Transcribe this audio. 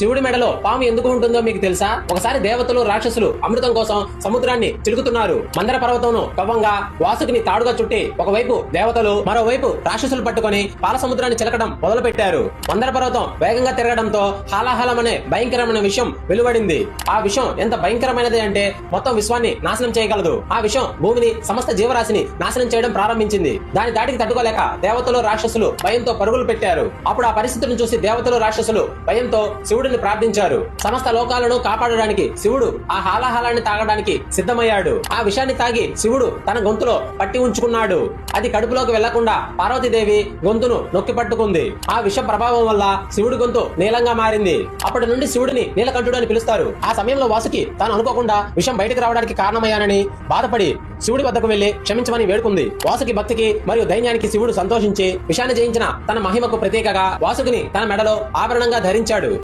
శివుడి మెడలో పాము ఎందుకు ఉంటుందో మీకు తెలుసా? ఒకసారి దేవతలు రాక్షసులు అమృతం కోసం సముద్రాన్ని చిలుకుతున్నారు. మందర పర్వతంను కవ్వంగా వాసుకిని తాడుగా చుట్టి ఒకవైపు దేవతలు మరోవైపు రాక్షసులు పట్టుకొని పాల సముద్రాన్ని చిలకడం మొదలు పెట్టారు. మందర పర్వతం వేగంగా తిరగడంతో హాలాహలం అనే భయంకరమైన విషయం వెలువడింది. ఆ విషయం ఎంత భయంకరమైనది అంటే మొత్తం విశ్వాన్ని నాశనం చేయగలదు. ఆ విషయం భూమిని సమస్త జీవరాశిని నాశనం చేయడం ప్రారంభించింది. దాని దాటికి తట్టుకోలేక దేవతలు రాక్షసులు భయంతో పరుగులు పెట్టారు. అప్పుడు ఆ పరిస్థితిని చూసి దేవతలు రాక్షసులు భయంతో శివుడిని ప్రార్థించారు. సమస్త లోకాలను కాపాడడానికి శివుడు ఆ హాలాహలాన్ని తాగడానికి సిద్ధమయ్యాడు. ఆ విషయాన్ని తాగి శివుడు తన గొంతులో పట్టి ఉంచుకున్నాడు. అది కడుపులోకి వెళ్లకుండా పార్వతీదేవి గొంతును నొక్కి పట్టుకుంది. ఆ విష ప్రభావం వల్ల శివుడి గొంతు నీలంగా మారింది. అప్పటి నుండి శివుడిని నీలకంఠుడు అని పిలుస్తారు. ఆ సమయంలో వాసుకి తాను అనుకోకుండా విషం బయటకు రావడానికి కారణమయ్యానని బాధపడి శివుడి వద్దకు వెళ్లి క్షమించమని వేడుకుంది. వాసుకి భక్తికి మరియు ధైర్యానికి శివుడు సంతోషించి విషాన్ని జయించిన తన మహిమకు ప్రతీకగా వాసుకిని తన మెడలో ఆభరణంగా ధరించాడు.